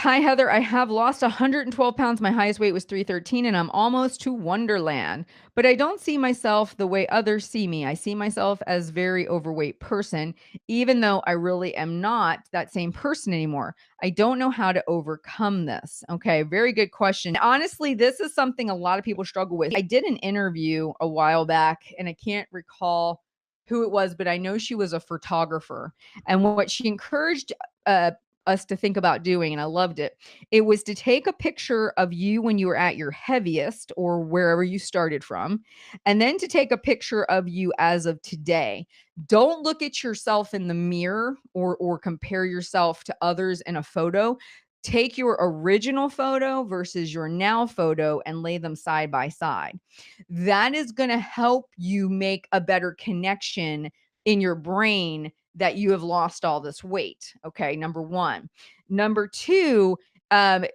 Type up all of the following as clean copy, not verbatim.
"Hi, Heather. I have lost 112 pounds. My highest weight was 313, and I'm almost to Wonderland. But I don't see myself the way others see me. I see myself as very overweight person, even though I really am not that same person anymore. I don't know how to overcome this." Okay, very good question. Honestly, this is something a lot of people struggle with. I did an interview a while back, and I can't recall who it was, but I know she was a photographer. And what she encouraged uh, us to think about doing, and I loved it. It was to take a picture of you when you were at your heaviest or wherever you started from, and then to take a picture of you as of today. Don't look at yourself in the mirror or compare yourself to others in a photo. Take your original photo versus your now photo and lay them side by side. That is going to help you make a better connection in your brain that you have lost all this weight. Okay, number one. Number two,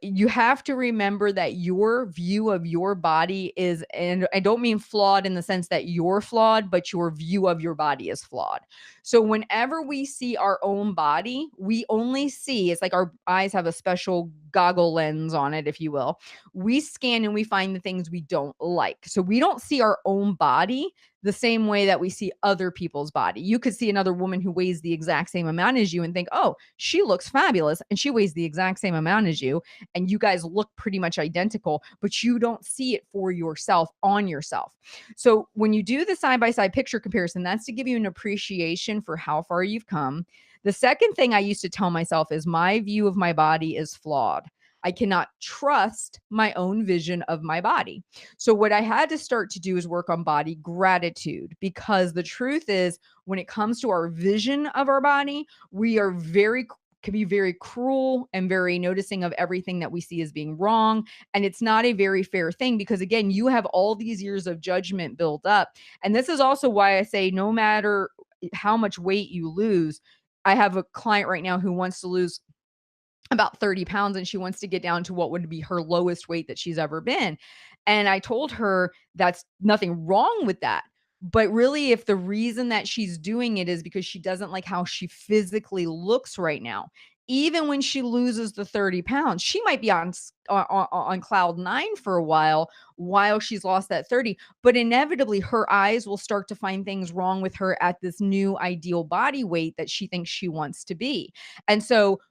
you have to remember that your view of your body is, and I don't mean flawed in the sense that you're flawed, but your view of your body is flawed. So whenever we see our own body, we only see, it's like our eyes have a special goggle lens on it, if you will. We scan and we find the things we don't like. So we don't see our own body the same way that we see other people's body. You could see another woman who weighs the exact same amount as you and think, "Oh, she looks fabulous and she weighs the exact same amount as you, and you guys look pretty much identical," but you don't see it for yourself on yourself. So when you do the side by side picture comparison, that's to give you an appreciation for how far you've come. The second thing I used to tell myself is my view of my body is flawed. I cannot trust my own vision of my body. So, what I had to start to do is work on body gratitude, because the truth is, when it comes to our vision of our body, we are can be very cruel and very noticing of everything that we see as being wrong. And it's not a very fair thing because, again, you have all these years of judgment built up. And this is also why I say no matter how much weight you lose, I have a client right now who wants to lose about 30 pounds and she wants to get down to what would be her lowest weight that she's ever been. And I told her that's nothing wrong with that. But really, if the reason that she's doing it is because she doesn't like how she physically looks right now, even when she loses the 30 pounds, she might be on cloud nine for a while she's lost that 30. But inevitably, her eyes will start to find things wrong with her at this new ideal body weight that she thinks she wants to be. And so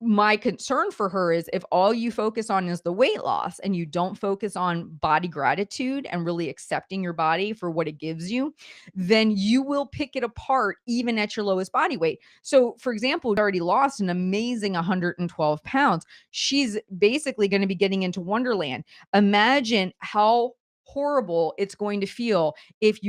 my concern for her is if all you focus on is the weight loss and you don't focus on body gratitude and really accepting your body for what it gives you, then you will pick it apart even at your lowest body weight. So, for example, already lost an amazing 112 pounds. She's basically going to be getting into Wonderland. Imagine how horrible it's going to feel if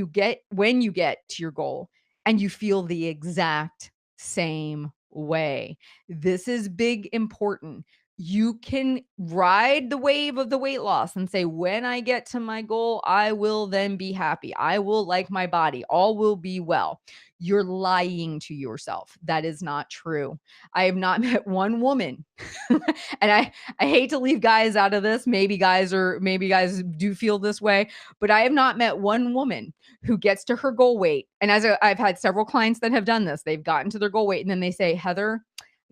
when you get to your goal and you feel the exact same way. This is big important. You can ride the wave of the weight loss and say, when I get to my goal, I will then be happy. I will like my body. All will be well. You're lying to yourself. That is not true. I have not met one woman. And I hate to leave guys out of this. Maybe guys do feel this way, but I have not met one woman who gets to her goal weight. And I've had several clients that have done this. They've gotten to their goal weight and then they say, "Heather,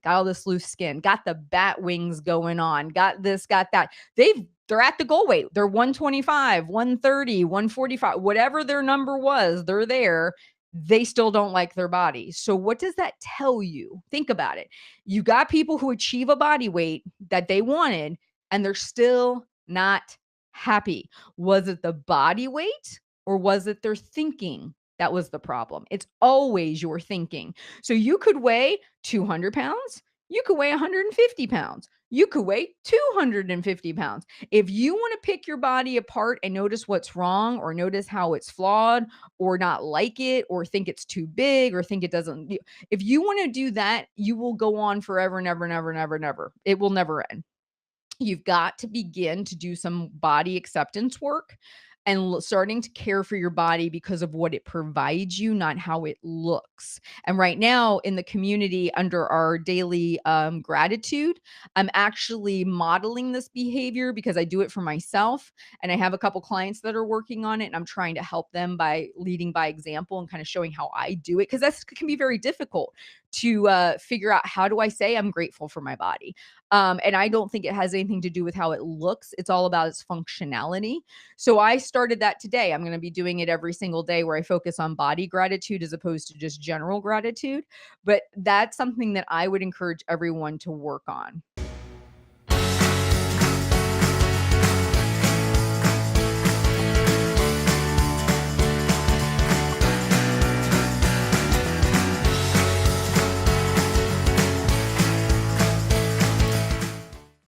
got all this loose skin, got the bat wings going on, got this, got that." They're at the goal weight. They're 125, 130, 145, whatever their number was, they're there. They still don't like their body. So what does that tell you? Think about it. You got people who achieve a body weight that they wanted and they're still not happy. Was it the body weight or was it their thinking that was the problem? It's always your thinking. So you could weigh 200 pounds. You could weigh 150 pounds. You could weigh 250 pounds. If you want to pick your body apart and notice what's wrong or notice how it's flawed or not like it or think it's too big or think it doesn't, if you want to do that, you will go on forever, never, never, never, never. It will never end. You've got to begin to do some body acceptance work and starting to care for your body because of what it provides you, not how it looks. And right now in the community under our daily gratitude, I'm actually modeling this behavior because I do it for myself. And I have a couple clients that are working on it and I'm trying to help them by leading by example and kind of showing how I do it. Because that can be very difficult to figure out, how do I say I'm grateful for my body? And I don't think it has anything to do with how it looks. It's all about its functionality. So I started that today. I'm going to be doing it every single day where I focus on body gratitude as opposed to just general gratitude. But that's something that I would encourage everyone to work on.